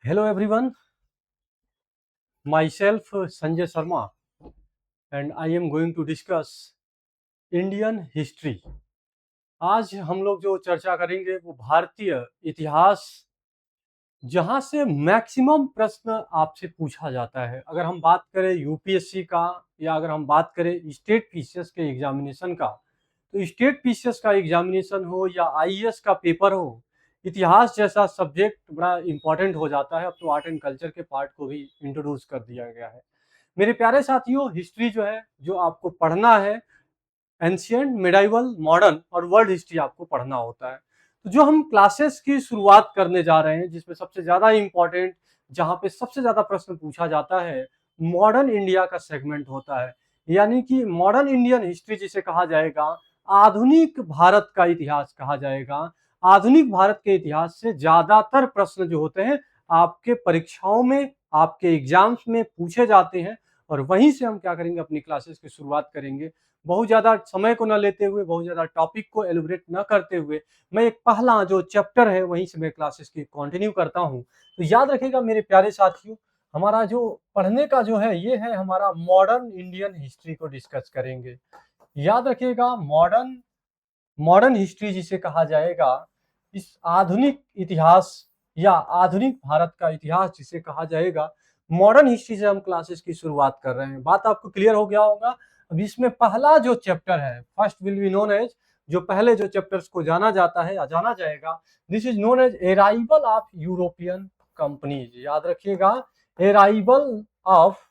Hello everyone, myself Sanjay Sharma and I am going to discuss Indian history. आज हम लोग जो चर्चा करेंगे वो भारतीय इतिहास, जहां से मैक्सिमम प्रश्न आपसे पूछा जाता है। अगर हम बात करें यूपीएससी का या अगर हम बात करें स्टेट पीसीएस के एग्जामिनेशन का, तो स्टेट पीसीएस का एग्जामिनेशन हो या आईएएस का पेपर हो, इतिहास जैसा सब्जेक्ट बड़ा इंपॉर्टेंट हो जाता है। अब तो आर्ट एंड कल्चर के पार्ट को भी इंट्रोड्यूस कर दिया गया है। मेरे प्यारे साथियों, हिस्ट्री जो है, जो आपको पढ़ना है, एंशियंट, मिडाइवल, मॉडर्न और वर्ल्ड हिस्ट्री आपको पढ़ना होता है। तो जो हम क्लासेस की शुरुआत करने जा रहे हैं, जिसमें सबसे ज्यादा इंपॉर्टेंट, जहां पे सबसे ज्यादा प्रश्न पूछा जाता है, मॉडर्न इंडिया का सेगमेंट होता है। यानी कि मॉडर्न इंडियन हिस्ट्री जिसे कहा जाएगा, आधुनिक भारत का इतिहास कहा जाएगा। आधुनिक भारत के इतिहास से ज्यादातर प्रश्न जो होते हैं आपके परीक्षाओं में, आपके एग्जाम्स में पूछे जाते हैं। और वहीं से हम क्या करेंगे, अपनी क्लासेस की शुरुआत करेंगे। बहुत ज्यादा समय को न लेते हुए, बहुत ज्यादा टॉपिक को एलिब्रेट न करते हुए, मैं एक पहला जो चैप्टर है वहीं से मैं क्लासेस की कंटिन्यू करता हूं। तो याद रखिएगा मेरे प्यारे साथियों, हमारा जो पढ़ने का जो है ये है हमारा मॉडर्न इंडियन हिस्ट्री को डिस्कस करेंगे। याद रखिएगा, मॉडर्न मॉडर्न हिस्ट्री जिसे कहा जाएगा, इस आधुनिक इतिहास या आधुनिक भारत का इतिहास जिसे कहा जाएगा, मॉडर्न हिस्ट्री से हम क्लासेस की शुरुआत कर रहे हैं। बात आपको क्लियर हो गया होगा। अब इसमें पहला जो चैप्टर है, first will be known as, जो पहले जो चैप्टर्स को जाना जाता है या जाना जाएगा, this is known as arrival of European companies. याद रखिएगा, अराइवल ऑफ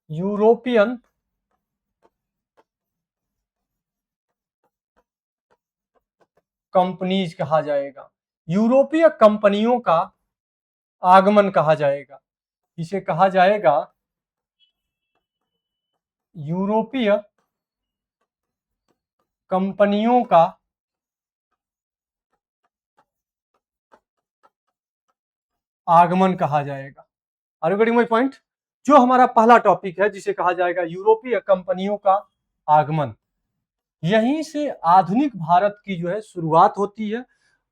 यूरोपियन कंपनीज कहा जाएगा। यूरोपीय कंपनियों का आगमन कहा जाएगा। इसे कहा जाएगा यूरोपीय कंपनियों का आगमन कहा जाएगा। Are you getting my point? जो हमारा पहला टॉपिक है जिसे कहा जाएगा यूरोपीय कंपनियों का आगमन, यहीं से आधुनिक भारत की जो है शुरुआत होती है।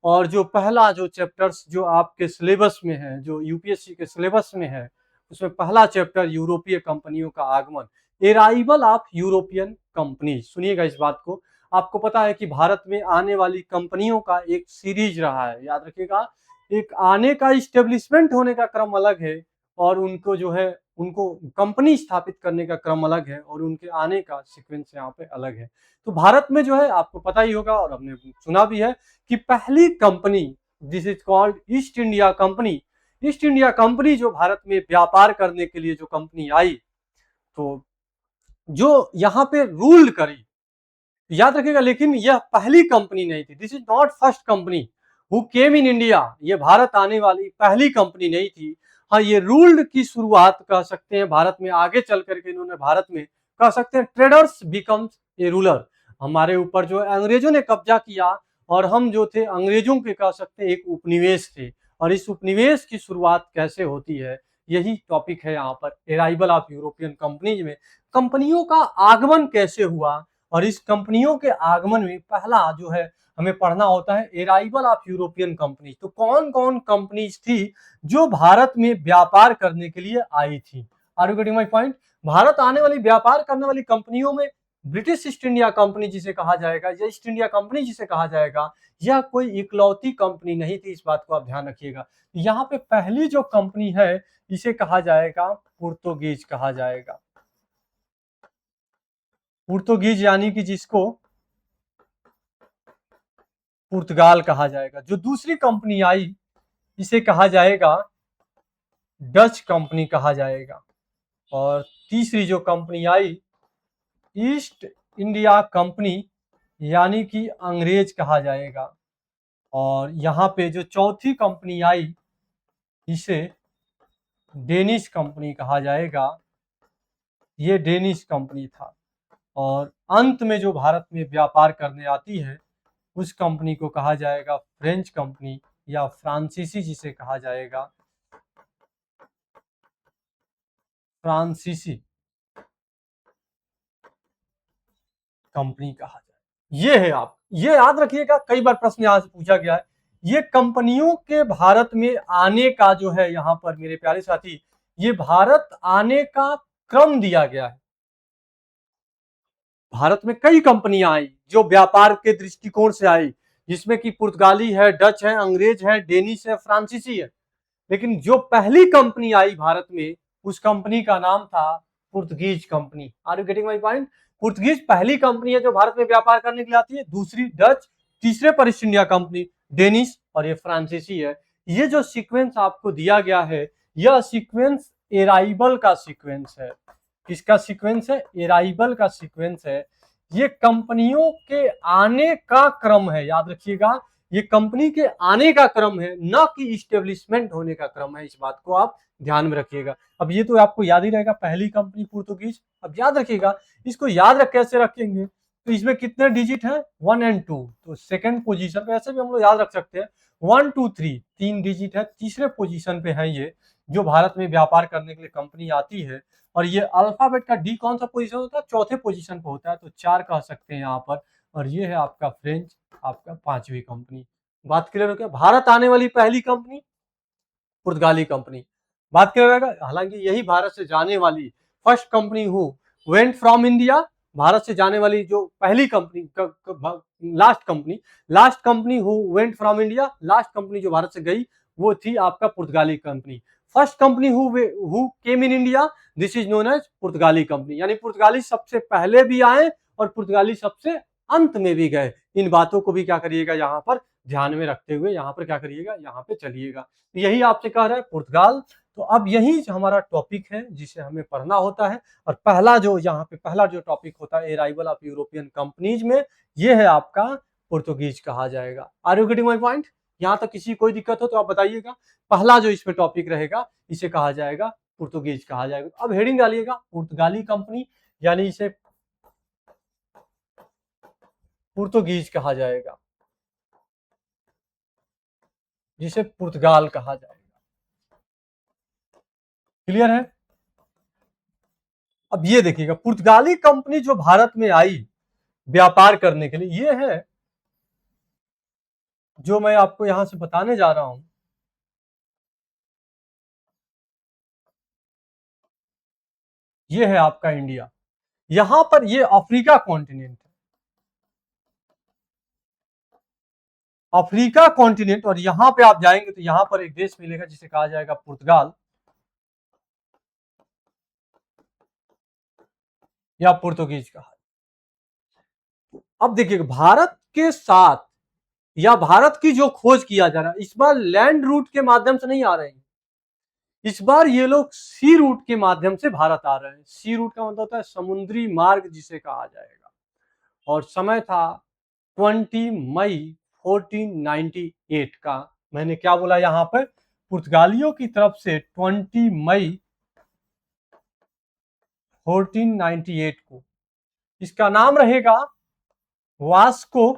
और जो पहला जो चैप्टर्स जो आपके सिलेबस में है, जो यूपीएससी के सिलेबस में है, उसमें पहला चैप्टर यूरोपीय कंपनियों का आगमन, अराइवल ऑफ यूरोपियन कंपनी। सुनिएगा इस बात को। आपको पता है कि भारत में आने वाली कंपनियों का एक सीरीज रहा है। याद रखिएगा, एक आने का इस्टेब्लिशमेंट होने का क्रम अलग है, और उनको जो है, उनको कंपनी स्थापित करने का क्रम अलग है, और उनके आने का सीक्वेंस यहाँ पे अलग है। तो भारत में जो है, आपको पता ही होगा और हमने सुना भी है कि पहली company, this is called east India company. East India company जो भारत में व्यापार करने के लिए जो कंपनी आई, तो जो यहाँ पे रूल करी, याद रखिएगा, लेकिन यह पहली कंपनी नहीं थी। This is not first company who came in India. ये भारत आने वाली पहली कंपनी नहीं थी। हाँ, ये रूल्ड की शुरुआत कह सकते हैं भारत में। आगे चल करके इन्होंने भारत में, कह सकते हैं, ट्रेडर्स बिकम्स ए रूलर। हमारे ऊपर जो अंग्रेजों ने कब्जा किया, और हम जो थे अंग्रेजों के, कह सकते हैं, एक उपनिवेश थे। और इस उपनिवेश की शुरुआत कैसे होती है, यही टॉपिक है यहाँ पर। अराइवल ऑफ यूरोपियन कंपनीज में कंपनियों का आगमन कैसे हुआ, और इस कंपनियों के आगमन में पहला जो है हमें पढ़ना होता है अराइवल ऑफ यूरोपियन कंपनी। तो कौन कौन कंपनीज थी जो भारत में व्यापार करने के लिए आई थी? Are you getting my point? भारत आने वाली, व्यापार करने वाली कंपनियों में ब्रिटिश ईस्ट इंडिया कंपनी जिसे कहा जाएगा, या ईस्ट इंडिया कंपनी जिसे कहा जाएगा, यह कोई इकलौती कंपनी नहीं थी। इस बात को आप ध्यान रखिएगा। यहाँ पे पहली जो कंपनी है, इसे कहा जाएगा पुर्तगीज कहा जाएगा। पुर्तगीज यानी कि जिसको पुर्तगाल कहा जाएगा। जो दूसरी कंपनी आई, इसे कहा जाएगा डच कंपनी कहा जाएगा। और तीसरी जो कंपनी आई, ईस्ट इंडिया कंपनी, यानी कि अंग्रेज कहा जाएगा। और यहाँ पे जो चौथी कंपनी आई, इसे डेनिश कंपनी कहा जाएगा। ये डेनिश कंपनी था। और अंत में जो भारत में व्यापार करने आती है, उस कंपनी को कहा जाएगा फ्रेंच कंपनी, या फ्रांसीसी जिसे कहा जाएगा, फ्रांसीसी कंपनी कहा जाए। ये है, आप ये याद रखिएगा, कई बार प्रश्न यहां से पूछा गया है। ये कंपनियों के भारत में आने का जो है यहाँ पर मेरे प्यारे साथी, ये भारत आने का क्रम दिया गया है। भारत में कई कंपनियां आई जो व्यापार के दृष्टिकोण से आई, जिसमें कि पुर्तगाली है, डच है, अंग्रेज है, डेनिश है, फ्रांसीसी है। लेकिन जो पहली कंपनी आई भारत में, उस कंपनी का नाम था Portuguese company. Are you getting my point? Portuguese पहली कंपनी है जो भारत में व्यापार करने के लिए आती है, दूसरी डच, तीसरे पर ईस्ट इंडिया कंपनी, डेनिश, और ये फ्रांसीसी है। ये जो सीक्वेंस आपको दिया गया है, यह सीक्वेंस एराइवल का सीक्वेंस है। किसका सीक्वेंस है? एराइवल का सीक्वेंस है। ये कंपनियों के आने का क्रम है, याद रखिएगा, ये कंपनी के आने का क्रम है, न कि इस्टेब्लिशमेंट होने का क्रम है। इस बात को आप ध्यान में रखिएगा। अब ये तो आपको याद ही रहेगा, पहली कंपनी पुर्तगीज। अब याद रखिएगा, इसको याद रख कैसे रखेंगे, तो इसमें कितने डिजिट है? 1 और 2। तो सेकंड पोजीशन पे ऐसे भी हम लोग याद रख सकते हैं, 1, 2, 3, 3 डिजिट है, तीसरे पोजीशन पे है ये, जो भारत में व्यापार करने के लिए कंपनी आती है। और ये अल्फाबेट का डी कौन सा पोजीशन होता है? चौथे पोजीशन पे होता है, तो 4 कह सकते हैं यहाँ पर। और ये है आपका फ्रेंच, आपका 5वीं कंपनी। बात क्लियर हो गया? भारत आने वाली पहली कंपनी पुर्तगाली कंपनी। बात क्लियर होगा? हालांकि यही भारत से जाने वाली first company who went from India, भारत से जाने वाली जो पहली company, last company who went from India, last company जो भारत से गई, वो थी आपका पुर्तगाली company. First company who came in India, this is known as पुर्तगाली कंपनी। यानी पुर्तगाली सबसे पहले भी आए और पुर्तगाली सबसे अंत में भी गए। इन बातों को भी क्या करिएगा, यहाँ पर ध्यान में रखते हुए यहाँ पर क्या करिएगा, यहाँ पे चलिएगा। यही आपसे कह रहा है पुर्तगाल। तो अब यही हमारा टॉपिक है जिसे हमें पढ़ना होता है। और पहला जो यहाँ पे पहला जो टॉपिक होता है अराइवल ऑफ यूरोपियन कंपनीज में, ये है आपका पुर्तगीज कहा जाएगा। Are you getting my point? यहाँ तक किसी कोई दिक्कत हो तो आप बताइएगा। पहला जो इसमें टॉपिक रहेगा, इसे कहा जाएगा पुर्तगीज कहा जाएगा। अब हेडिंग डालिएगा पुर्तगाली कंपनी, यानी इसे पुर्तगीज कहा जाएगा, जिसे पुर्तगाल कहा जाएगा। क्लियर है? अब ये देखिएगा, पुर्तगाली कंपनी जो भारत में आई व्यापार करने के लिए, ये है जो मैं आपको यहां से बताने जा रहा हूं। ये है आपका इंडिया। यहां पर ये अफ्रीका कॉन्टिनेंट है, अफ्रीका कॉन्टिनेंट। और यहां पे आप जाएंगे तो यहां पर एक देश मिलेगा जिसे कहा जाएगा पुर्तगाल या पुर्तगीज कहा। अब देखिएगा, भारत के साथ या भारत की जो खोज किया जा रहा है, इस बार लैंड रूट के माध्यम से नहीं आ रहे हैं, इस बार ये लोग सी रूट के माध्यम से भारत आ रहे हैं। सी रूट का मतलब होता है समुद्री मार्ग जिसे कहा जाएगा। और समय था 20 मई 1498 का। मैंने क्या बोला यहाँ पर? पुर्तगालियों की तरफ से 20 मई 1498 को, इसका नाम रहेगा वास्को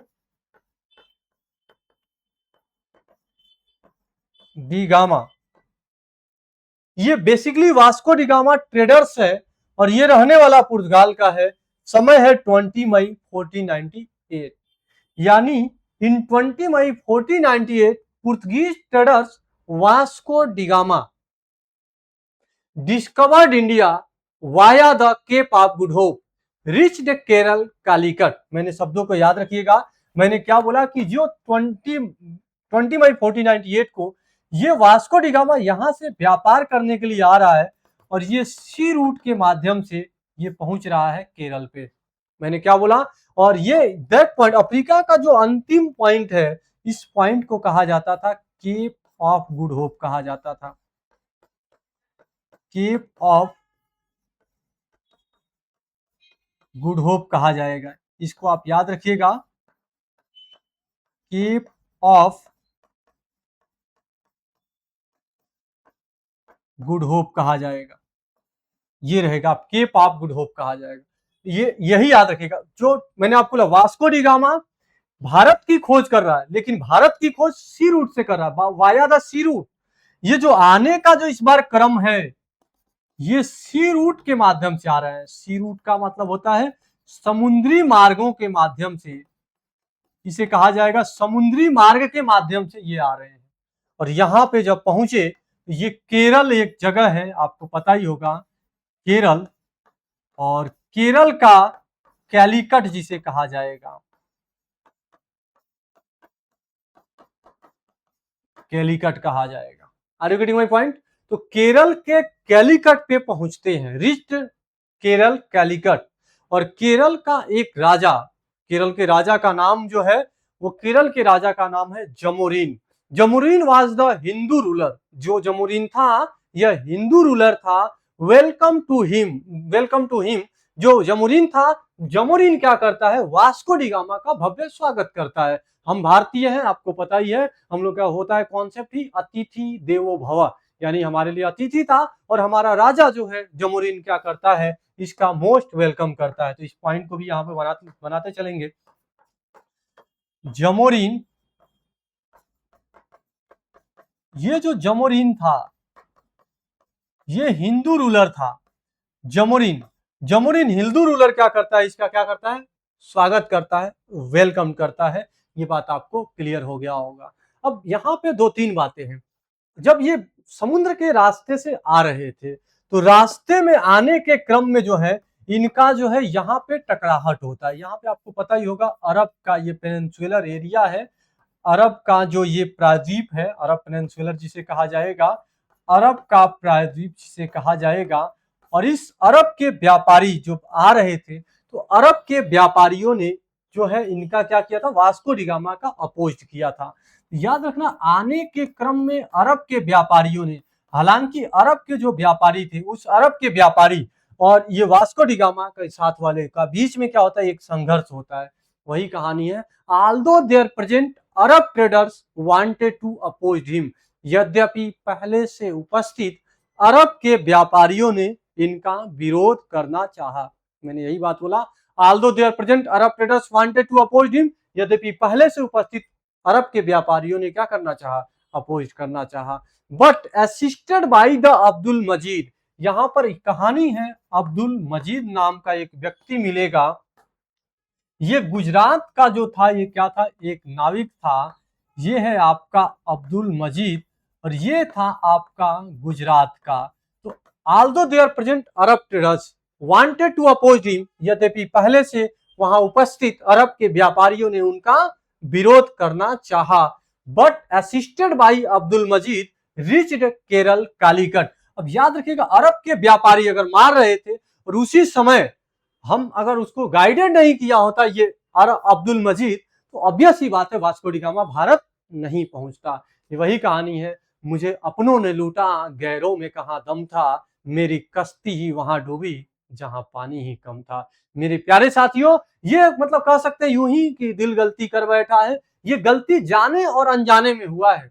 डी गामा। ये basically Vasco da gamma traders है और ये रहने वाला पुर्तगाल का है। समय है 20 मई 1498। यानी in 20 May 1498 Portuguese traders Vasco da Gama discovered India via the Cape of Good Hope, reach the Kerala Calicut. मैंने शब्दों को याद रखिएगा। मैंने क्या बोला कि जो 20 मई 1498 को ये वास्को डी गामा यहां से व्यापार करने के लिए आ रहा है और ये सी रूट के माध्यम से ये पहुंच रहा है केरल पे। मैंने क्या बोला? और ये दैट पॉइंट, अफ्रीका का जो अंतिम पॉइंट है, इस पॉइंट को कहा जाता था केप ऑफ गुड होप कहा जाता था। केप ऑफ गुड होप कहा जाएगा। इसको आप याद रखिएगा, केप ऑफ गुड होप कहा जाएगा। ये रहेगा, केप ऑफ गुड होप कहा जाएगा। ये यही याद रखिएगा। जो मैंने आपको बोला, वास्को डी गामा भारत की खोज कर रहा है, लेकिन भारत की खोज सी रूट से कर रहा है, वाया द सी रूट। ये जो आने का जो इस बार क्रम है, ये सी रूट के माध्यम से आ रहा है। सी रूट का मतलब होता है समुद्री मार्गों के माध्यम से इसे कहा जाएगा समुद्री मार्ग के माध्यम से ये आ रहे हैं। और यहाँ पे जब पहुंचे तो ये केरल एक जगह है, आपको पता ही होगा, केरल। और केरल का कैलीकट जिसे कहा जाएगा, कैलीकट कहा जाएगा। Are you getting my point? तो केरल के कैलीकट पे पहुंचते हैं, रिच्ड केरल कैलीकट। और केरल का एक राजा, केरल के राजा का नाम जो है वो केरल के राजा का नाम है Zamorin. Zamorin was the Hindu ruler. जो जमोरिन था यह हिंदू रूलर था। Welcome to him, welcome to him. जो जमोरिन था, जमोरिन क्या करता है, वास्को डी गामा का भव्य स्वागत करता है। हम भारतीय हैं, आपको पता ही है, हम लोग का होता है कॉन्सेप्ट ही अतिथि देवो भव, यानी हमारे लिए अतिथि था और हमारा राजा जो है जमोरिन क्या करता है, इसका मोस्ट वेलकम करता है। तो इस पॉइंट को भी यहाँ पे बनाते चलेंगे। जमोरिन, ये जो जमोरिन था ये हिंदू रूलर था। जमोरिन, जमोरिन हिंदू रूलर क्या करता है, इसका क्या करता है, स्वागत करता है, वेलकम करता है। ये बात आपको क्लियर हो गया होगा। अब यहाँ पे दो तीन बातें हैं। जब ये समुद्र के रास्ते से आ रहे थे तो रास्ते में आने के क्रम में जो है इनका जो है यहाँ पे टकराहट होता है। यहाँ पे आपको पता ही होगा अरब का ये पेनिनसुलर एरिया है, अरब का जो ये प्रायद्वीप है, अरब पेनिनसुलर जिसे कहा जाएगा, अरब का प्रायद्वीप जिसे कहा जाएगा। और इस अरब के व्यापारी जो आ रहे थे तो अरब के व्यापारियों ने जो है इनका क्या किया था, वास्को डी गामा का अपोज किया था। याद रखना, आने के क्रम में अरब के व्यापारियों ने, हालांकि अरब के जो व्यापारी थे उस अरब के व्यापारी और ये वास्को डी गामा के साथ वाले का बीच में क्या होता है, एक संघर्ष होता है। वही कहानी है। Although there present Arab traders wanted to oppose him, यद्यपि पहले से उपस्थित अरब के व्यापारियों ने इनका विरोध करना चाहा। मैंने यही बात बोला, although there present Arab traders wanted to oppose him, यद्यपि पहले से उपस्थित अरब के व्यापारियों ने क्या करना चाहा, अपोज करना चाहा। But assisted by the Abdul Majid, यहाँ पर कहानी है, अब्दुल मजीद नाम का एक व्यक्ति मिलेगा। ये गुजरात का जो था, ये क्या था, एक नाविक था। ये है आपका अब्दुल मजीद और ये था आपका गुजरात का। तो although there present Arab traders wanted to oppose him, यद्यपि पहले से वहां उपस्थित अरब के व्यापारियों ने उनका विरोध करना चाहा। But assisted by Abdul Majid reached Kerala Calicut. अब याद रखिएगा, अरब के व्यापारी अगर मार रहे थे और उसी समय हम अगर उसको गाइडेड नहीं किया होता ये अब्दुल मजीद, तो ऑब्वियस ही बात है वास्को डी गामा भारत नहीं पहुंचता। ये वही कहानी है, मुझे अपनों ने लूटा गैरों में कहां दम था, मेरी कश्ती ही वहां डूबी जहां पानी ही कम था। मेरे प्यारे साथियों, ये मतलब कह सकते हैं यूं ही कि दिल गलती कर बैठा है। ये गलती जाने और अनजाने में हुआ है।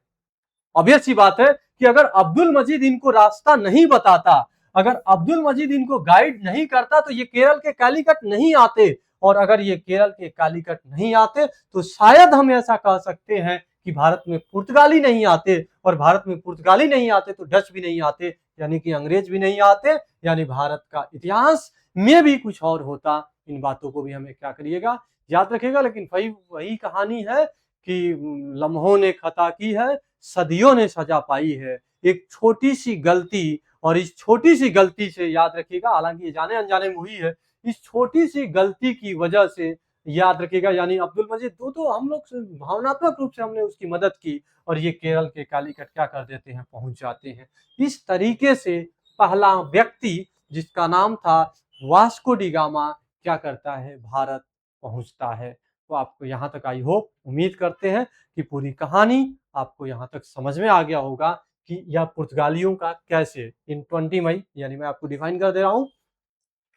ऑब्वियस सी बात है कि अगर अब्दुल मजीद इनको रास्ता नहीं बताता, अगर अब्दुल मजीद इनको गाइड नहीं करता तो ये केरल के कालीकट नहीं आते। और अगर ये केरल के कालीकट नहीं आते तो शायद हम ऐसा कह सकते हैं कि भारत में पुर्तगाली नहीं आते, और भारत में पुर्तगाली नहीं आते तो डच भी नहीं आते, यानी कि अंग्रेज भी नहीं आते, यानी भारत का इतिहास में भी कुछ और होता। इन बातों को भी हमें क्या करिएगा, याद रखिएगा। लेकिन वही कहानी है कि लम्हों ने खता की है, सदियों ने सजा पाई है। एक छोटी सी गलती, और इस छोटी सी गलती से याद रखिएगा, हालांकि ये जाने अनजाने में हुई है, इस छोटी सी गलती की वजह से याद रखिएगा, यानी अब्दुल मजीद तो हम लोग भावनात्मक रूप से हमने उसकी मदद की और ये केरल के कालीकट क्या कर देते हैं, पहुंच जाते हैं। इस तरीके से पहला व्यक्ति जिसका नाम था वास्को डी गामा क्या करता है, भारत पहुंचता है। तो आपको यहाँ तक आई होप, उम्मीद करते हैं कि पूरी कहानी आपको यहाँ तक समझ में आ गया होगा कि यह पुर्तगालियों का कैसे इन 20 मई, यानी मैं आपको डिफाइन कर दे रहा हूँ,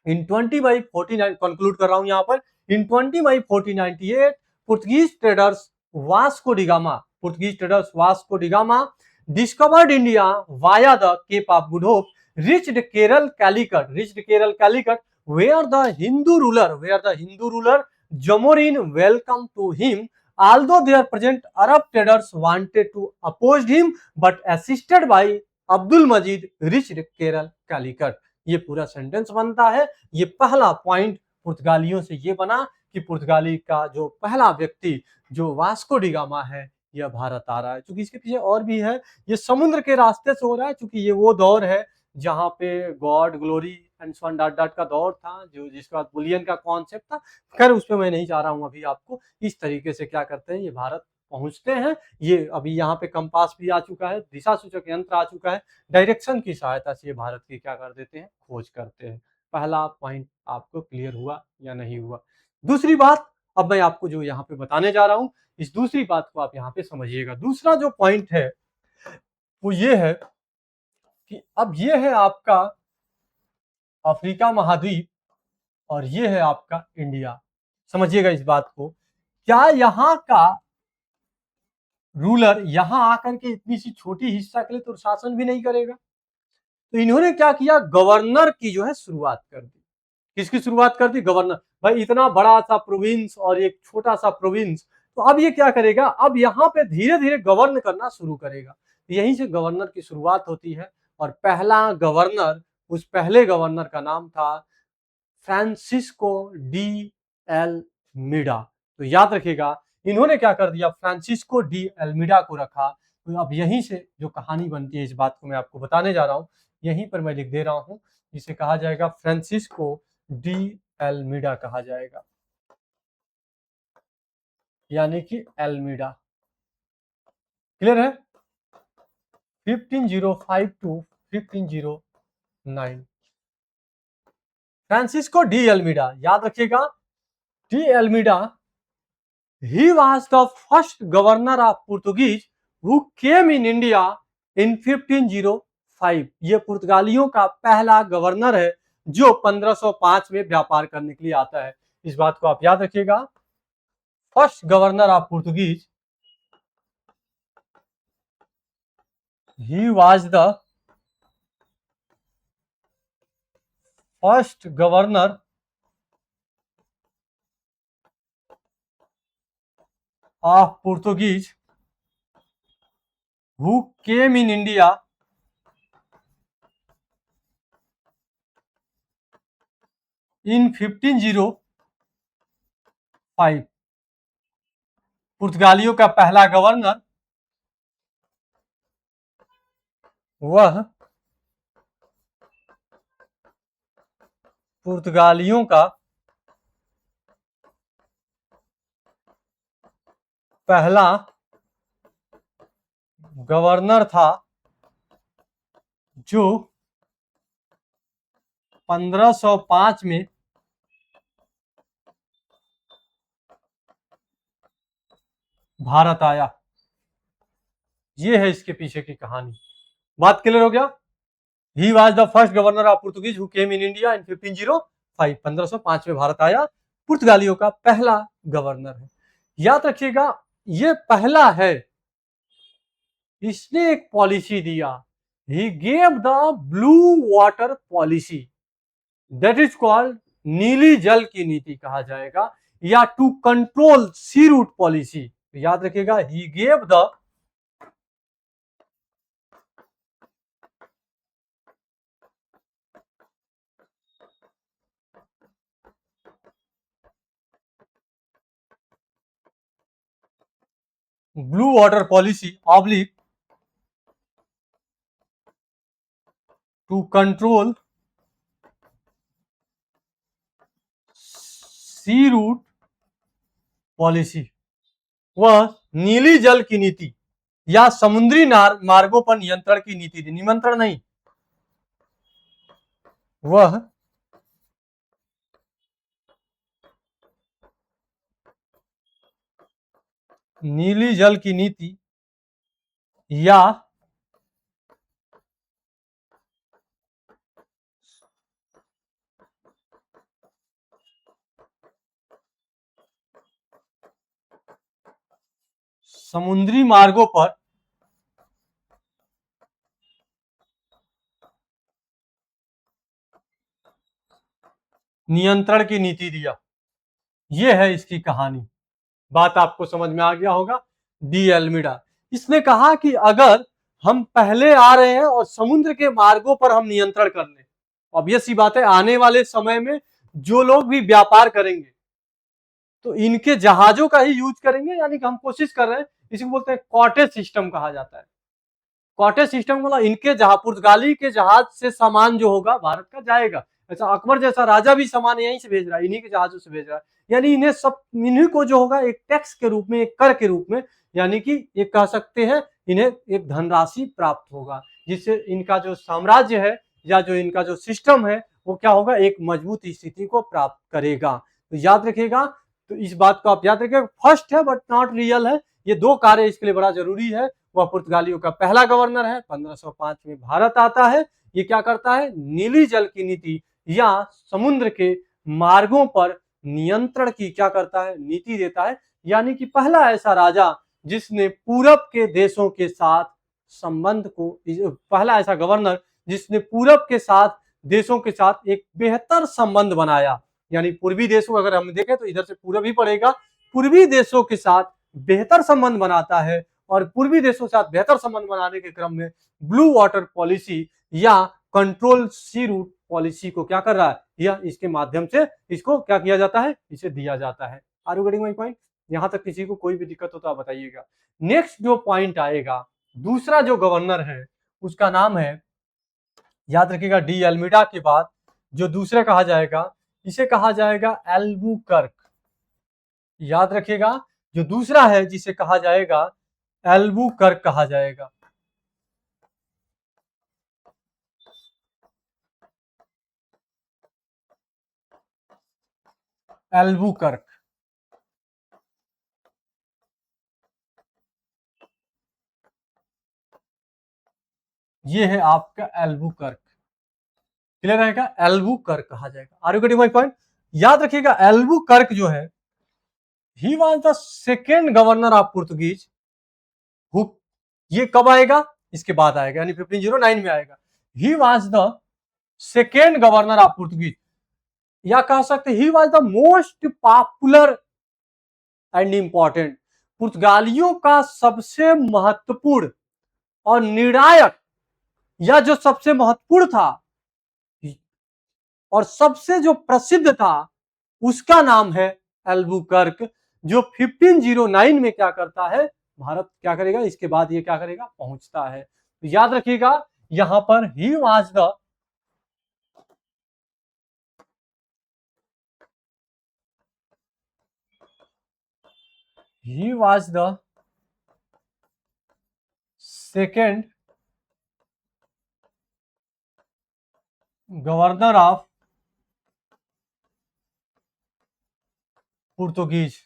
इन 20 मई 49 कंक्लूड कर रहा हूँ यहाँ पर, in 20 May 1498 Portuguese traders Vasco da Gama, Portuguese traders Vasco da Gama discovered India via the Cape of Good Hope, reached Kerala Calicut where the Hindu ruler Jamorin welcomed to him, although their present Arab traders wanted to oppose him, but assisted by Abdul Majid reached Kerala Calicut. ये पूरा sentence बनता है। ये पहला point पुर्तगालियों से ये बना कि कि पुर्तगाली का जो पहला व्यक्ति जो वास्को डी गामा है यह भारत आ रहा है। क्योंकि इसके पीछे और भी है, ये समुद्र के रास्ते से हो रहा है, क्योंकि ये वो दौर है जहाँ पे God glory and son dot dot का दौर था, जो जिसके बाद बुलियन का कॉन्सेप्ट था। खैर उस पर मैं नहीं जा रहा हूँ अभी। आपको इस तरीके से क्या करते हैं, ये भारत पहुंचते हैं। ये अभी यहाँ पे कंपास भी आ चुका है, दिशा सूचक यंत्र आ चुका है, डायरेक्शन की सहायता से ये भारत की क्या कर देते हैं, खोज करते हैं। पहला पॉइंट आपको क्लियर हुआ या नहीं हुआ? दूसरी बात अब मैं आपको जो यहाँ पे बताने जा रहा हूँ, इस दूसरी बात को आप यहाँ पे समझिएगा। दूसरा जो पॉइंट है वो ये है कि अब ये है आपका अफ्रीका महाद्वीप और ये है आपका इंडिया। समझिएगा इस बात को। क्या यहाँ का रूलर यहाँ आकर के इतनी सी छोटी हिस्सा के लिए तो शासन भी नहीं करेगा? तो इन्होंने क्या किया, गवर्नर की जो है शुरुआत कर दी। किसकी शुरुआत कर दी? गवर्नर। भाई इतना बड़ा सा प्रोविंस और एक छोटा सा प्रोविंस, तो अब ये क्या करेगा, अब यहाँ पे धीरे धीरे गवर्न करना शुरू करेगा। यहीं से गवर्नर की शुरुआत होती है। और पहला गवर्नर, उस पहले गवर्नर का नाम था फ्रांसिस्को डी एल्मीडा। तो याद रखिएगा, इन्होंने क्या कर दिया, फ्रांसिस्को डी एल्मीडा को रखा। तो अब यहीं से जो कहानी बनती है, इस बात को मैं आपको बताने जा रहा हूं, यहीं पर मैं लिख दे रहा हूं, जिसे कहा जाएगा फ्रांसिस्को डी एल्मीडा कहा जाएगा, यानी कि एल्मीडा। क्लियर है? 1505 टू 1509, फ्रांसिस्को डी एल्मीडा। याद रखिएगा, D एल्मीडा, he was the first governor of Portuguese who came in India in 1505। ये पुर्तगालियों का पहला गवर्नर है जो 1505 में व्यापार करने के लिए आता है। इस बात को आप याद रखिएगा। First governor of Portuguese, he was the first governor of Portuguese who came in India in 1505। पुर्तगालियों का पहला गवर्नर वह पुर्तगालियों का पहला गवर्नर था जो 1505 में भारत आया। ये है इसके पीछे की कहानी। बात क्लियर हो गया? He was the first governor of Portuguese who came in India in 1505। 1505 में भारत आया, पुर्तगालियों का पहला गवर्नर है। याद रखिएगा, ये पहला है। इसने एक पॉलिसी दिया, he gave the blue water policy, that is called नीली जल की नीति कहा जाएगा, या to control sea route policy. याद रखिएगा, he gave the blue water policy oblique to control sea route policy. वह नीली जल की नीति या समुद्री मार्गों पर नियंत्रण की नीति थी। निमंत्रण नहीं, वह नीली जल की नीति या समुद्री मार्गों पर नियंत्रण की नीति दिया। यह है इसकी कहानी। बात आपको समझ में आ गया होगा। डी एल्मीडा, इसने कहा कि अगर हम पहले आ रहे हैं और समुद्र के मार्गों पर हम नियंत्रण कर लें, ऑब्वियस सी बात है, आने वाले समय में जो लोग भी व्यापार करेंगे तो इनके जहाजों का ही यूज करेंगे, यानी कि हम कोशिश कर रहे हैं, इसी को बोलते हैं कॉटेज सिस्टम कहा जाता है। कॉटेज सिस्टम मतलब इनके जहाज, पुर्तगाली के जहाज से सामान जो होगा भारत का जाएगा। ऐसा अकबर जैसा राजा भी सामान यहीं से भेज रहा है, इन्हीं के जहाजों से भेज रहा है, यानी इन्हें सब, इन्हीं को जो होगा एक टैक्स के रूप में, एक कर के रूप में, यानी कि ये कह सकते हैं इन्हें एक धनराशि प्राप्त होगा, जिससे इनका जो साम्राज्य है या जो इनका जो सिस्टम है वो क्या होगा, एक मजबूत स्थिति को प्राप्त करेगा। तो याद रखिएगा, तो इस बात को आप याद रखिएगा, फर्स्ट है बट नॉट रियल है, ये दो कार्य इसके लिए बड़ा जरूरी है। वह पुर्तगालियों का पहला गवर्नर है, 1505 में भारत आता है। ये क्या करता है, नीली जल की नीति या समुद्र के मार्गों पर नियंत्रण की क्या करता है, नीति देता है, यानी कि पहला ऐसा राजा जिसने पूरब के देशों के साथ संबंध को, पहला ऐसा गवर्नर जिसने पूरब के साथ देशों के साथ एक बेहतर संबंध बनाया, यानी पूर्वी देशों, अगर हम देखें तो इधर से पूरब ही पड़ेगा, पूर्वी देशों के साथ बेहतर संबंध बनाता है, और पूर्वी देशों के साथ बेहतर संबंध बनाने के क्रम में ब्लू वाटर पॉलिसी या कंट्रोल सी रूट पॉलिसी को क्या कर रहा है, या इसके माध्यम से इसको क्या किया जाता है, इसे दिया जाता है। Are you getting my point? यहां तक किसी को कोई भी दिक्कत हो तो आप बताइएगा। नेक्स्ट जो पॉइंट आएगा, दूसरा जो गवर्नर है उसका नाम है, याद रखिएगा, डी अल्मीडा के बाद जो दूसरा कहा जाएगा, इसे कहा जाएगा एल्बुकर्क। याद रखिएगा, जो दूसरा है जिसे कहा जाएगा एल्बुकर्क कहा जाएगा। एल्बुकर्क, ये है आपका एल्बुकर्क। क्लियर रहेगा, एल्बुकर्क कहा जाएगा। Are you getting my point? याद रखिएगा, एल्बुकर्क जो है, he was the second governor of Portuguese who, ये कब आएगा, इसके बाद आएगा, यानी 1509 में आएगा। ही was the second governor of Portuguese, या कह सकते ही was the most popular and important, पुर्तगालियों का सबसे महत्वपूर्ण और निर्णायक, या जो सबसे महत्वपूर्ण था और सबसे जो प्रसिद्ध था, उसका नाम है एल्बुकर्क, जो 1509 में क्या करता है, भारत क्या करेगा, इसके बाद ये क्या करेगा, पहुंचता है। तो याद रखिएगा, यहां पर ही was the second governor of Portuguese,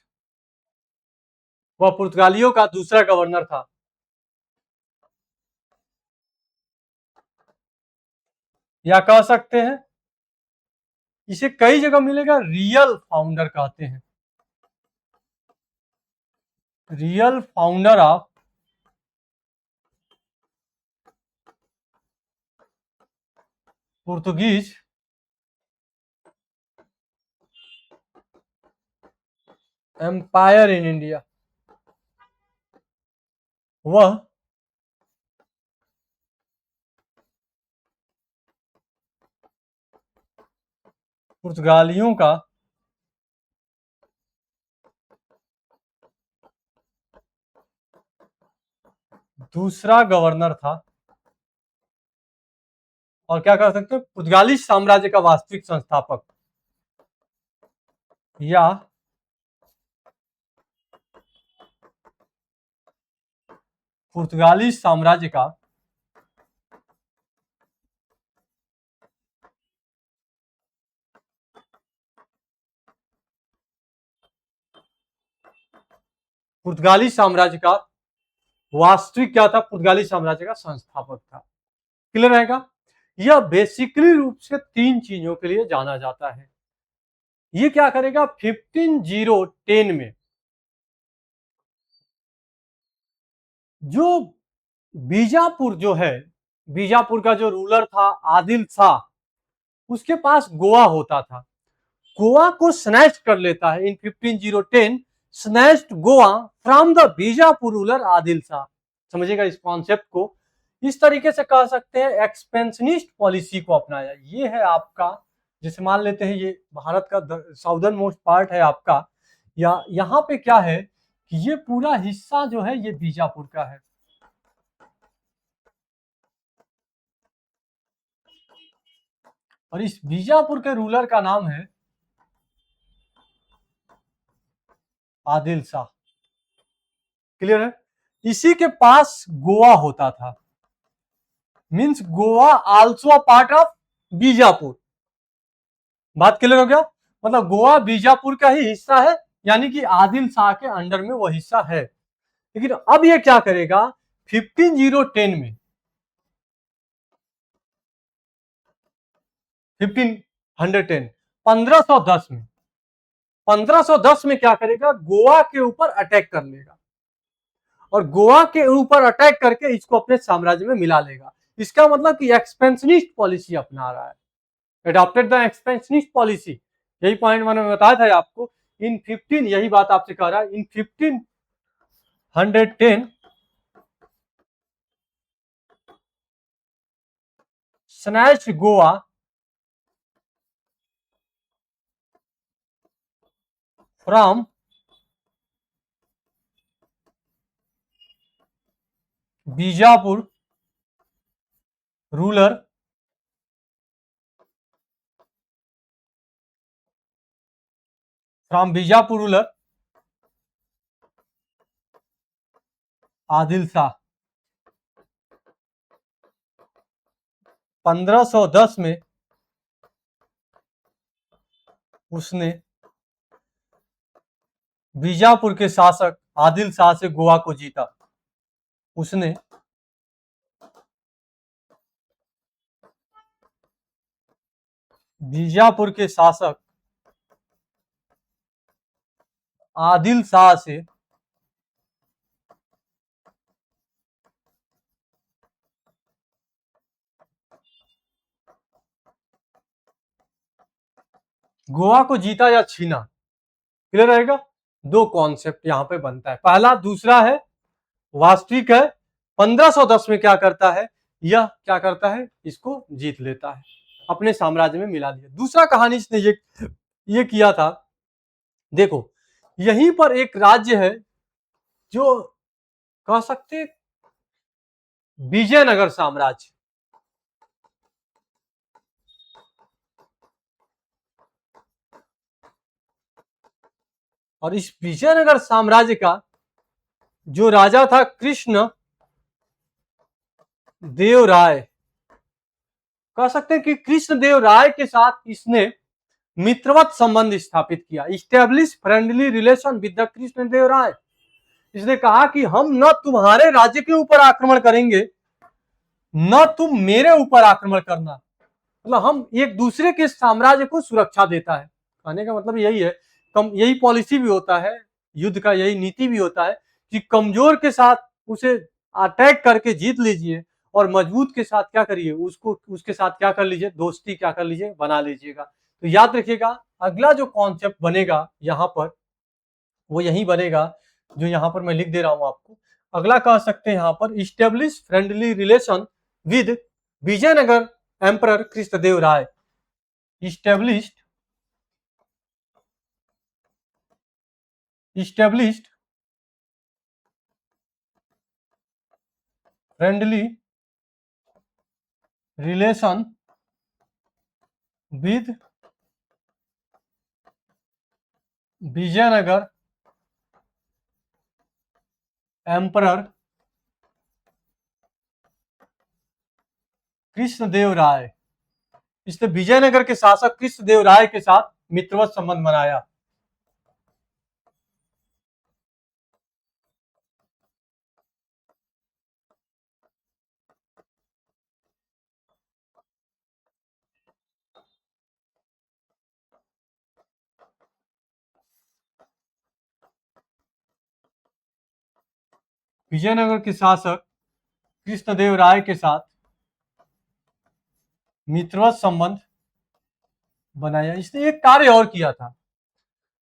वह पुर्तगालियों का दूसरा गवर्नर था। या कह सकते हैं इसे कई जगह मिलेगा, रियल फाउंडर कहते हैं, real founder of Portuguese empire in India. वह पुर्तगालियों का दूसरा गवर्नर था, और क्या कह सकते हैं, पुर्तगाली साम्राज्य का वास्तविक संस्थापक, या पुर्तगाली साम्राज्य का पुर्तगाली साम्राज्य का वास्तविक क्या था, पुर्तगाली साम्राज्य का संस्थापक था। क्लियर रहेगा, यह बेसिकली रूप से तीन चीजों के लिए जाना जाता है। ये क्या करेगा, 1510 में जो बीजापुर जो है, बीजापुर का जो रूलर था आदिल शाह, उसके पास गोवा होता था, गोवा को स्नैच कर लेता है इन 1510, snatched Goa from the Bijapur ruler Adil Shah. समझिएगा इस कॉन्सेप्ट को, इस तरीके से कह सकते हैं एक्सपेंशनिस्ट पॉलिसी को अपनाया। ये है आपका, जैसे मान लेते हैं ये भारत का साउदर्न मोस्ट पार्ट है आपका, या यहाँ पे क्या है कि ये पूरा हिस्सा जो है ये बीजापुर का है। और इस बीजापुर के रूलर का नाम है आदिल शाह। क्लियर है? इसी के पास गोवा होता था, means Goa also part of Bijapur. बात क्लियर हो गया? मतलब गोवा बीजापुर का ही हिस्सा है, यानी कि आदिल शाह के अंडर में वो हिस्सा है। लेकिन अब ये क्या करेगा, 15010 में 1510 1510 में 1510 में क्या करेगा, गोवा के ऊपर अटैक कर लेगा और गोवा के ऊपर अटैक करके इसको अपने साम्राज्य में मिला लेगा। इसका मतलब कि एक्सपेंशनिस्ट पॉलिसी अपना रहा है, एडॉप्टेड द एक्सपेंशनिस्ट पॉलिसी। यही पॉइंट मैंने बताया था आपको। इन 15, यही बात आपसे कह रहा है, इन 1510 snatched Goa from Bijapur ruler Adil Shah. 1510 में उसने बीजापुर के शासक आदिल शाह से गोवा को जीता। उसने बीजापुर के शासक आदिल शाह से गोवा को जीता या छीना। क्लियर रहेगा? दो कॉन्सेप्ट यहां पे बनता है। पहला, दूसरा है वास्तविक है। 1510 में क्या करता है, यह क्या करता है, इसको जीत लेता है, अपने साम्राज्य में मिला दिया। दूसरा कहानी इसने ये किया था। देखो, यहीं पर एक राज्य है जो कह सकते विजयनगर साम्राज्य। और इस विजयनगर साम्राज्य का जो राजा था कृष्ण देव राय, कह सकते हैं कि कृष्ण देव राय के साथ इसने मित्रवत संबंध स्थापित किया, establish friendly relation with the Krishna Deva Raya. इसने कहा कि हम न तुम्हारे राज्य के ऊपर आक्रमण करेंगे, न तुम मेरे ऊपर आक्रमण करना। मतलब हम एक दूसरे के साम्राज्य को सुरक्षा देता है। कहने का मतलब यही है, यही पॉलिसी भी होता है युद्ध का, यही नीति भी होता है कि कमजोर के साथ उसे अटैक करके जीत लीजिए और मजबूत के साथ क्या करिए, उसको उसके साथ क्या कर लीजिए, दोस्ती क्या कर लीजिए, बना लीजिएगा। तो याद रखिएगा, अगला जो कॉन्सेप्ट बनेगा यहाँ पर वो यही बनेगा जो यहाँ पर मैं लिख दे रहा हूं आपको। अगला कह सकते हैं यहाँ पर, establish friendly relation with Vijayanagara emperor Krishnadevaraya राय। established friendly relation with Vijayanagara emperor Krishnadevaraya राय। इसने विजयनगर के शासक कृष्णदेव राय के साथ मित्रवत संबंध बनाया। विजयनगर के शासक कृष्णदेव राय के साथ मित्रवत संबंध बनाया। इसने एक कार्य और किया था,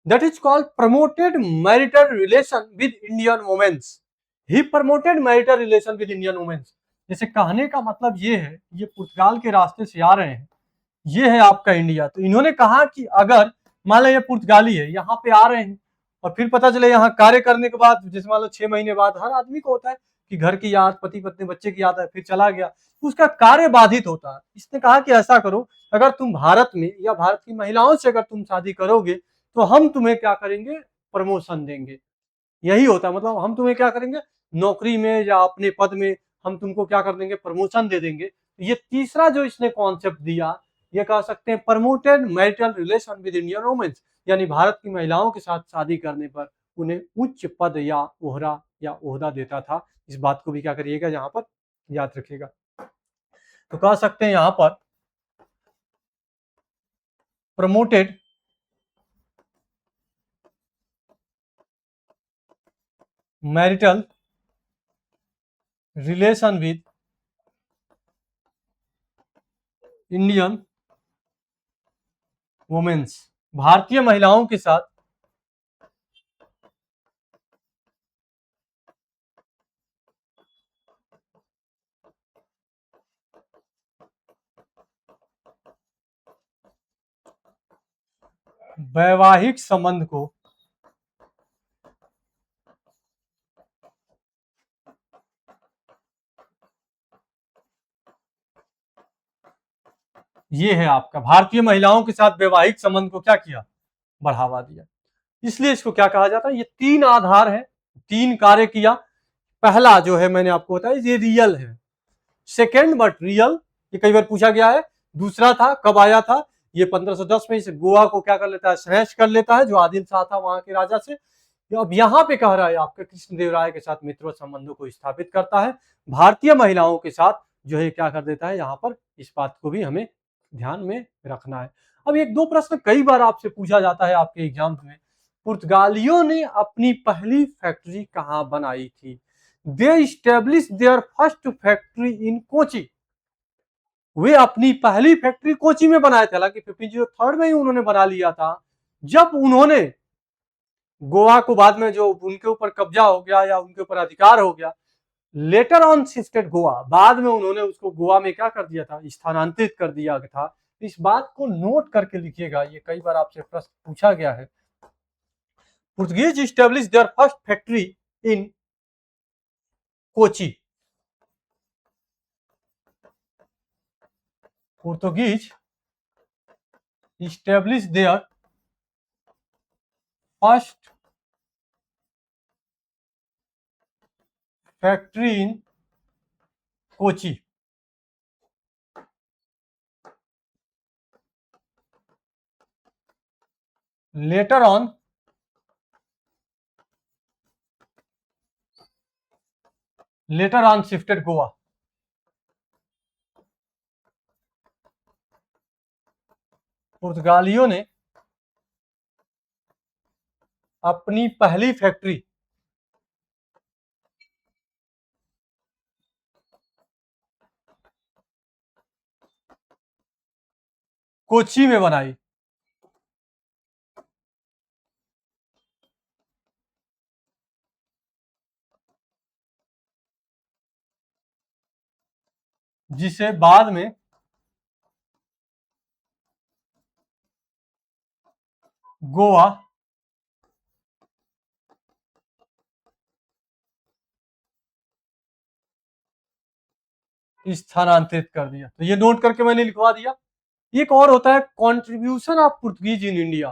that is called promoted marital relation with Indian womens. He promoted marital relation with Indian womens. जैसे कहने का मतलब ये है, ये पुर्तगाल के रास्ते से आ रहे हैं, ये है आपका इंडिया, तो इन्होंने कहा कि अगर मान लो ये पुर्तगाली है, यहाँ पे आ रहे हैं और फिर पता चले यहाँ कार्य करने के बाद, जैसे मान लो 6 महीने बाद हर आदमी को होता है कि घर की याद, पति पत्नी बच्चे की याद है, फिर चला गया, उसका कार्य बाधित होता है। इसने कहा कि ऐसा करो, अगर तुम भारत में या भारत की महिलाओं से अगर तुम शादी करोगे तो हम तुम्हें क्या करेंगे, प्रमोशन देंगे। यही होता है, मतलब हम तुम्हें क्या करेंगे, नौकरी में या अपने पद में हम तुमको क्या कर देंगे, प्रमोशन दे देंगे। ये तीसरा जो इसने कॉन्सेप्ट दिया, ये कह सकते हैं promoted marital relation with Indian womens, यानी भारत की महिलाओं के साथ शादी करने पर उन्हें उच्च पद या ओहरा या ओहदा देता था। इस बात को भी क्या करिएगा, यहाँ पर याद रखिएगा। तो कह सकते हैं यहाँ पर promoted marital relation with Indian womens, भारतीय महिलाओं के साथ वैवाहिक संबंध को ये है आपका, भारतीय महिलाओं के साथ वैवाहिक संबंध को क्या किया, बढ़ावा दिया। इसलिए इसको क्या कहा जाता है, ये तीन आधार है, तीन कार्य किया। पहला जो है मैंने आपको बताया ये रियल है, सेकेंड बट रियल, ये कई बार पूछा गया है। दूसरा था कब आया था, ये 1510 में इसे गोवा को क्या कर लेता है, स्नैच कर लेता है, जो आदिल शाह था वहां के राजा से। अब यहाँ पे कह रहा है आपके कृष्णदेवराय के साथ मित्र संबंधों को स्थापित करता है, भारतीय महिलाओं के साथ जो है क्या कर देता है, यहाँ पर इस बात को भी हमें ध्यान में रखना है। अब एक दो प्रश्न कई बार आपसे पूछा जाता है आपके एग्जाम में, पुर्तगालियों ने अपनी पहली फैक्ट्री कहाँ बनाई थी, they establish their first factory in Kochi, वे अपनी पहली फैक्ट्री कोची में बनाए थे। हालांकि 1503 में ही उन्होंने बना लिया था, जब उन्होंने गोवा को बाद में जो उनके ऊपर कब्जा हो गया या उनके ऊपर अधिकार हो गया, लेटर ऑन शिफ्टेड गोवा, बाद में उन्होंने उसको गोवा में क्या कर दिया था, स्थानांतरित कर दिया था। इस बात को नोट करके लिखिएगा, ये कई बार आपसे प्रश्न पूछा गया है। Portuguese establish their first factory in Kochi, Portuguese establish their first factory in Kochi, later on shifted Goa. पुर्तगालियों ने अपनी पहली फैक्ट्री कोची में बनाई, जिसे बाद में गोवा स्थानांतरित कर दिया। तो ये नोट करके मैंने लिखवा दिया। एक और होता है contribution of Portuguese in India,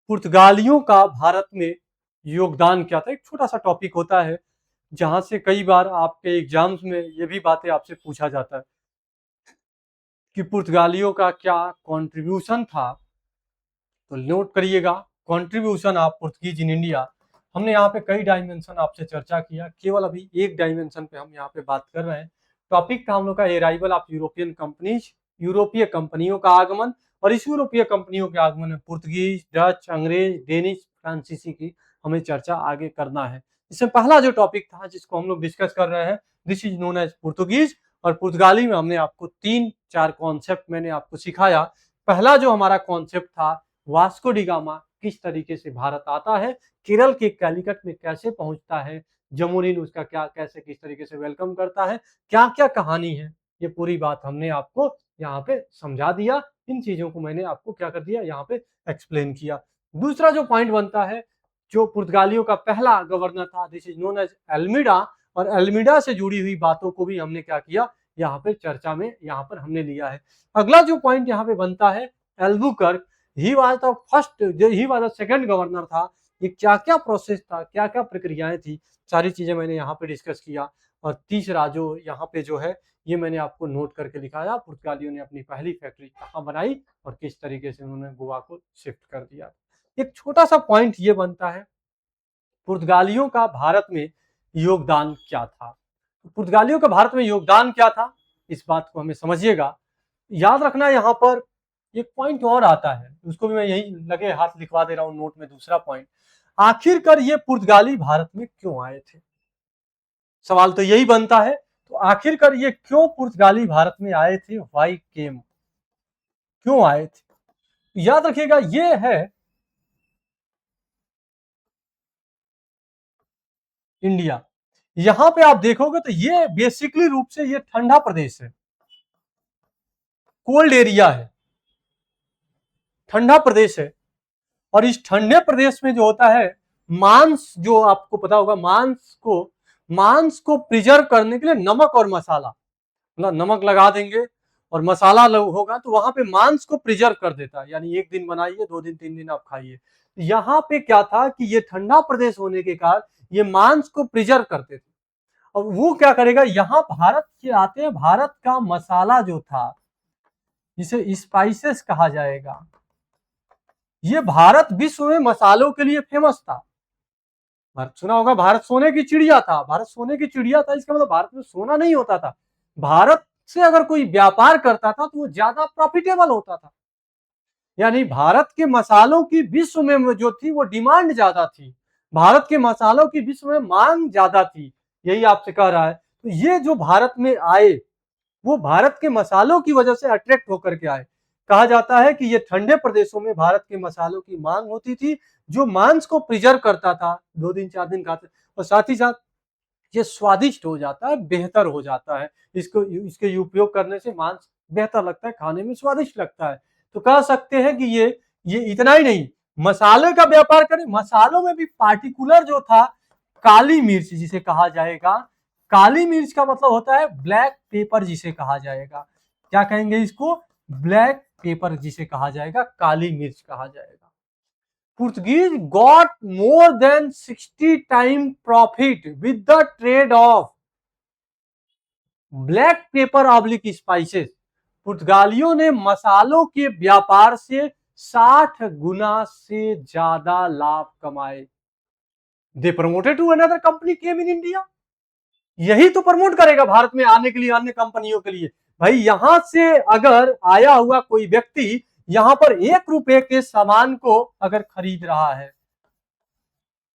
पुर्तगालियों का भारत में योगदान क्या था। एक छोटा सा टॉपिक होता है जहां से कई बार आपके एग्जाम्स में ये भी बातें आपसे पूछा जाता है कि पुर्तगालियों का क्या कंट्रीब्यूशन था। तो नोट करिएगा, contribution of Portuguese in India. हमने यहाँ पे कई डायमेंशन आपसे चर्चा किया, केवल अभी एक डायमेंशन पे हम यहाँ पे बात कर रहे हैं। टॉपिक था हम लोग का अराइवल ऑफ यूरोपियन कंपनीज, यूरोपीय कंपनियों का आगमन। और इस यूरोपीय कंपनियों के आगमन में पुर्तगीज, डच, अंग्रेज, डेनिश, फ्रांसीसी की हमें चर्चा आगे करना है। इसमें पहला जो टॉपिक था जिसको हम लोग डिस्कस कर रहे हैं, this is known as Portuguese. और पुर्तगाली में हमने आपको 3-4 कॉन्सेप्ट मैंने आपको सिखाया। पहला जो हमारा कॉन्सेप्ट था, वास्को डी गामा किस तरीके से भारत आता है, केरल के कैलिकट में कैसे पहुंचता है, जमुनीन उसका क्या कैसे किस तरीके से वेलकम करता है, क्या क्या कहानी है, ये पूरी बात हमने आपको यहाँ पे समझा दिया। इन चीजों को मैंने आपको क्या कर दिया, यहाँ पे एक्सप्लेन किया। दूसरा जो पॉइंट बनता है, जो पुर्तगालियों का पहला गवर्नर था, दिस इज नोन एज एल्मिडा, और एल्मिडा से जुड़ी हुई बातों को भी हमने क्या किया, यहाँ पे चर्चा में यहाँ पर हमने लिया है। अगला जो पॉइंट यहाँ पे बनता है, Albuquerque, he was the first, he was the second governor था। ये क्या क्या प्रोसेस था, क्या क्या प्रक्रियाएं थी, सारी चीजें मैंने यहाँ पे डिस्कस किया। और तीसरा जो यहाँ पे जो है, ये मैंने आपको नोट करके लिखाया, पुर्तगालियों ने अपनी पहली फैक्ट्री कहाँ बनाई और किस तरीके से उन्होंने गोवा को शिफ्ट कर दिया। एक छोटा सा पॉइंट ये बनता है, पुर्तगालियों का भारत में योगदान क्या था। पुर्तगालियों का भारत में योगदान क्या था, इस बात को हमें समझिएगा। याद रखना, यहाँ पर एक पॉइंट और आता है, उसको भी मैं यही लगे हाथ लिखवा दे रहा हूं नोट में। दूसरा पॉइंट, आखिरकार ये पुर्तगाली भारत में क्यों आए थे, सवाल तो यही बनता है। तो आखिरकार ये क्यों पुर्तगाली भारत में आए थे, व्हाई केम, क्यों आए थे। याद रखिएगा, ये है इंडिया। यहां पे आप देखोगे तो ये बेसिकली रूप से ये ठंडा प्रदेश है, कोल्ड एरिया है, ठंडा प्रदेश है। और इस ठंडे प्रदेश में जो होता है, मांस, जो आपको पता होगा, मांस को प्रिजर्व करने के लिए नमक और मसाला, मतलब नमक लगा देंगे और मसाला होगा तो वहां पे मांस को प्रिजर्व कर देता है, यानी एक दिन बनाइए, 2 दिन 3 दिन आप खाइए। यहाँ पे क्या था कि ये ठंडा प्रदेश होने के कारण ये मांस को प्रिजर्व करते थे। और वो क्या करेगा, यहाँ भारत के आते हैं, भारत का मसाला जो था, जिसे स्पाइसेस कहा जाएगा, ये भारत विश्व में मसालों के लिए फेमस था। भारत, सुना होगा, भारत सोने की चिड़िया था, भारत सोने की चिड़िया था, इसका मतलब भारत में सोना नहीं होता था। भारत से अगर कोई व्यापार करता था तो वो ज्यादा प्रॉफिटेबल होता था। यानी भारत के मसालों की विश्व में जो थी वो डिमांड ज्यादा थी, भारत के मसालों की विश्व में मांग ज्यादा थी, यही आपसे कह रहा है। तो ये जो भारत में आए, वो भारत के मसालों की वजह से अट्रैक्ट होकर के आए। कहा जाता है कि ये ठंडे प्रदेशों में भारत के मसालों की मांग होती थी, जो मांस को प्रिजर्व करता था, 2 दिन 4 दिन खाते, और साथ ही साथ ये स्वादिष्ट हो जाता है, बेहतर हो जाता है। इसको, इसके उपयोग करने से मांस बेहतर लगता है, खाने में स्वादिष्ट लगता है। तो कह सकते हैं कि ये इतना ही नहीं, मसाले का व्यापार करें, मसालों में भी पार्टिकुलर जो था, काली मिर्च जिसे कहा जाएगा, काली मिर्च का मतलब होता है ब्लैक पेपर जिसे कहा जाएगा। क्या कहेंगे इसको, ब्लैक पेपर जिसे कहा जाएगा, काली मिर्च कहा जाएगा। Portuguese got more than 60 times profit with the trade of black pepper oblique spices. पुर्तगालियों ने मसालों के व्यापार से 60 गुना से ज्यादा लाभ कमाए। They promoted to another company came in India. यही तो प्रमोट करेगा भारत में आने के लिए अन्य कंपनियों के लिए। भाई, यहां से अगर आया हुआ कोई व्यक्ति यहां पर 1 रुपए के सामान को अगर खरीद रहा है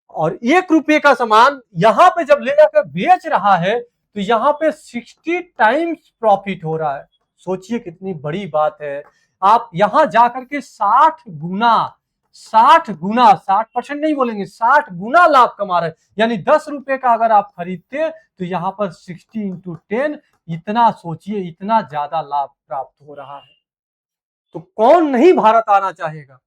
और 1 रुपए का सामान यहां पे जब ले जाकर बेच रहा है, तो यहां पे 60 टाइम्स प्रॉफिट हो रहा है। सोचिए कितनी बड़ी बात है। आप यहां जाकर के 60 गुना, 60 गुना, 60% नहीं बोलेंगे, 60 गुना लाभ कमा रहे हैं। यानी 10 रुपए का अगर आप खरीदते तो यहां पर 60 × 10, इतना सोचिए, इतना ज्यादा लाभ प्राप्त हो रहा है। तो कौन नहीं भारत आना चाहेगा।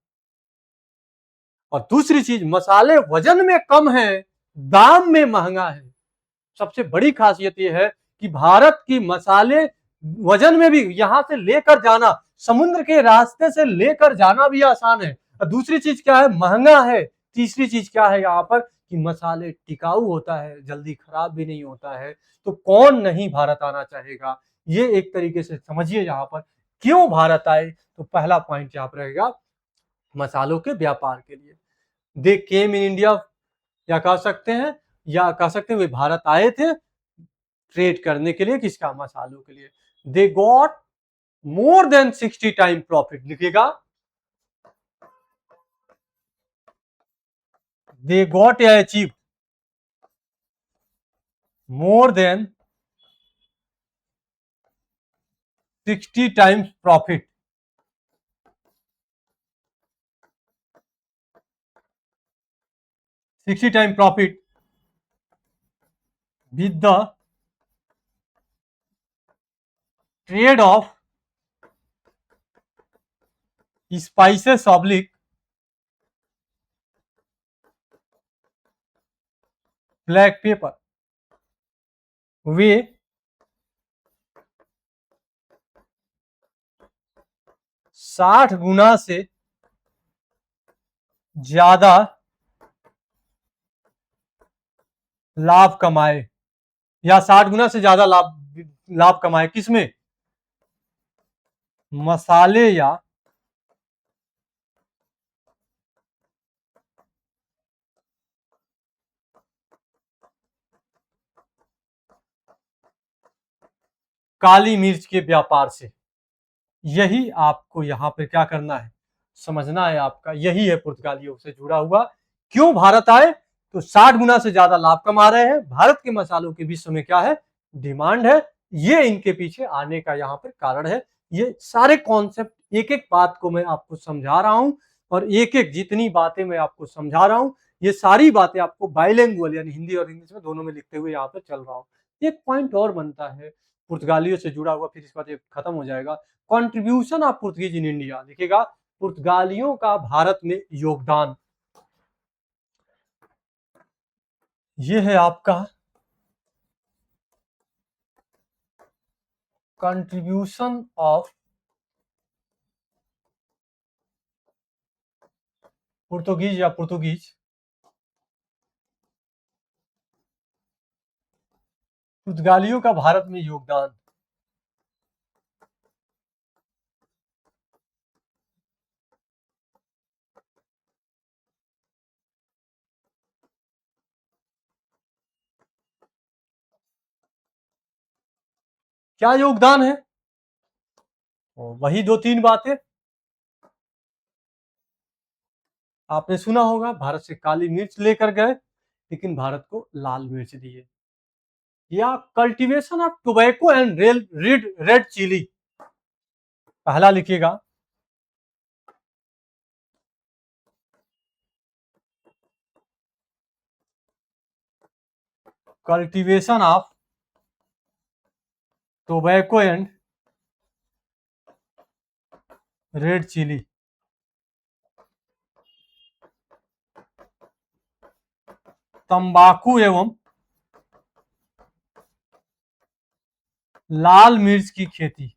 और दूसरी चीज, मसाले वजन में कम है, दाम में महंगा है। सबसे बड़ी खासियत यह है कि भारत की मसाले वजन में भी, यहां से लेकर जाना, समुद्र के रास्ते से लेकर जाना भी आसान है। और दूसरी चीज क्या है, महंगा है। तीसरी चीज क्या है यहाँ पर, कि मसाले टिकाऊ होता है, जल्दी खराब भी नहीं होता है। तो कौन नहीं भारत आना चाहेगा। ये एक तरीके से समझिए यहाँ पर क्यों भारत आए। तो पहला पॉइंट यहाँ पर रहेगा, मसालों के व्यापार के लिए। दे केम इन इंडिया, या कह सकते हैं, वे भारत आए थे ट्रेड करने के लिए, किसका, मसालों के लिए। They got more than 60 time profit, लिखिएगा, दे गॉट या achieve more than 60 times profit. 60 time profit with the trade of spices oblique black pepper, वे 60 गुना से ज्यादा लाभ कमाए, या 60 गुना से ज्यादा लाभ लाभ कमाए, किसमें? मसाले या काली मिर्च के व्यापार से। यही आपको यहां पे क्या करना है, समझना है आपका, यही है पुर्तगालियों से जुड़ा हुआ। क्यों भारत आए? तो 60 गुना से ज्यादा लाभ कमा रहे हैं, भारत के मसालों की विश्व में क्या है, डिमांड है, ये इनके पीछे आने का यहाँ पर कारण है। ये सारे कॉन्सेप्ट एक एक बात को मैं आपको समझा रहा हूं, और एक एक जितनी बातें मैं आपको समझा रहा हूं, ये सारी बातें आपको बाइलिंगुअल यानी हिंदी और इंग्लिश में दोनों में लिखते हुए यहाँ पे चल रहा हूँ। एक पॉइंट और बनता है पुर्तगालियों से जुड़ा हुआ, फिर इसके बाद ये खत्म हो जाएगा। Contribution of Portuguese in India, लिखेगा पुर्तगालियों का भारत में योगदान। ये है आपका कंट्रीब्यूशन ऑफ पुर्तगीज या पुर्तगीज पुर्तगालियों का भारत में योगदान। क्या योगदान है? वही दो तीन बातें आपने सुना होगा, भारत से काली मिर्च लेकर गए लेकिन भारत को लाल मिर्च दिए, या cultivation of tobacco and red chilli. पहला लिखिएगा cultivation of tobacco and red chilli. तंबाकू एवं लाल मिर्च की खेती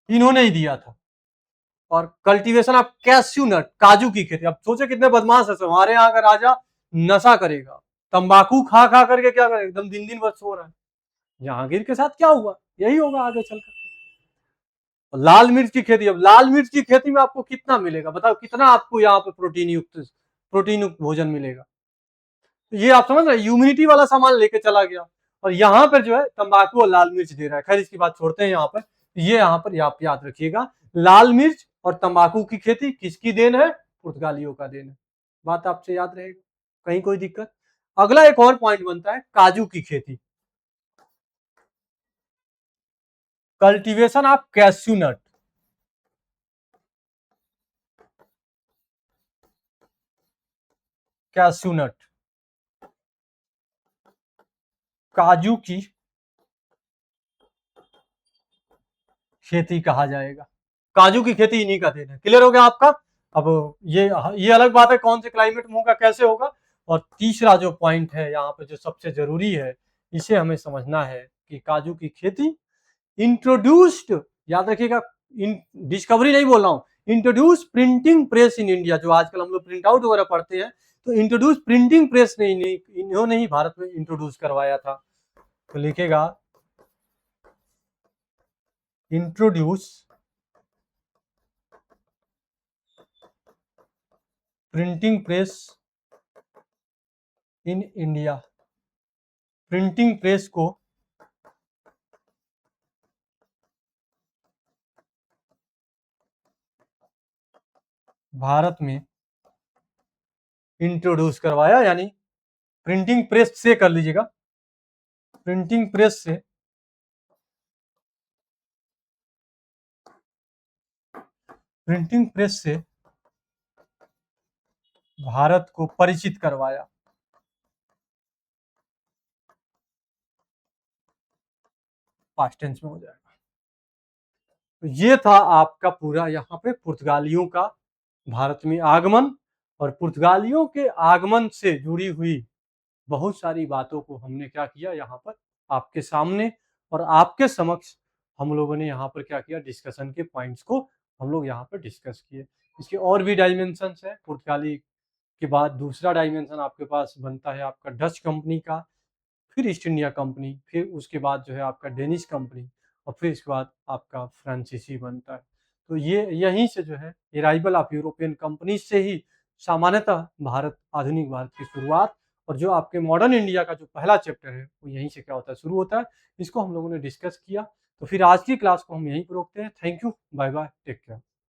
इन्होंने ही दिया था। और कल्टीवेशन ऑफ कैश्यू नट, काजू की खेती। अब सोचे कितने बदमाश है, हमारे यहाँ का राजा नशा करेगा, तंबाकू खा खा करके क्या करेगा, एकदम दिन दिन भर सो रहा है। जहांगीर के साथ क्या हुआ, यही होगा आगे चलकर। लाल मिर्च की खेती, अब लाल मिर्च की खेती में आपको कितना मिलेगा, बताओ कितना आपको यहाँ पे प्रोटीन युक्त भोजन मिलेगा। तो ये आप समझ रहे, ह्यूमिनिटी वाला सामान लेके चला गया, और यहाँ पर जो है तंबाकू और लाल मिर्च दे रहा है। खैर इसकी बात छोड़ते हैं यहाँ पर, ये यहाँ पर आप याद रखिएगा, लाल मिर्च और तंबाकू की खेती किसकी देन है, पुर्तगालियों का देन है। बात आपसे याद रहेगा, कहीं कोई दिक्कत? अगला एक और पॉइंट बनता है काजू की खेती, cultivation of cashew nut. Cashew nut, काजू की खेती कहा जाएगा, काजू की खेती इन्हीं का देन है। क्लियर हो गया आपका? अब ये अलग बात है कौन से क्लाइमेट में होगा, कैसे होगा। और तीसरा जो पॉइंट है यहाँ पे जो सबसे जरूरी है, इसे हमें समझना है कि काजू की खेती इंट्रोड्यूस्ड, याद रखिएगा, डिस्कवरी नहीं बोल रहा हूँ, introduce printing press in India. जो आजकल हम लोग प्रिंट आउट वगैरह पढ़ते हैं, तो इंट्रोड्यूस प्रिंटिंग प्रेस ने इन्होंने ही भारत में इंट्रोड्यूस करवाया था। तो लिखेगा introduce printing press in India. Printing press को भारत में इंट्रोड्यूस करवाया, यानी प्रिंटिंग प्रेस से कर लीजिएगा, प्रिंटिंग प्रेस से प्रिंटिंग प्रेस से भारत को परिचित करवाया। पास्ट टेंस में हो जाएगा। तो ये था आपका पूरा यहाँ पे पुर्तगालियों का भारत में आगमन, और पुर्तगालियों के आगमन से जुड़ी हुई बहुत सारी बातों को हमने क्या किया यहाँ पर आपके सामने और आपके समक्ष हम लोगों ने यहाँ पर क्या किया, डिस्कशन के पॉइंट्स को हम लोग यहाँ पर डिस्कस किए। इसके और भी डायमेंशंस है। पुर्तगाली के बाद दूसरा डायमेंशन आपके पास बनता है आपका डच कंपनी का, फिर ईस्ट इंडिया कंपनी, फिर उसके बाद जो है आपका डेनिश कंपनी और फिर इसके बाद आपका फ्रांसीसी बनता है। तो ये यहीं से जो है अराइवल ऑफ यूरोपियन कंपनी से ही सामान्यतः भारत, आधुनिक भारत की शुरुआत और जो आपके मॉडर्न इंडिया का जो पहला चैप्टर है वो यहीं से क्या होता है, शुरू होता है। इसको हम लोगों ने डिस्कस किया। तो फिर आज की क्लास को हम यहीं पर रोकते हैं। Thank you, bye bye, take care.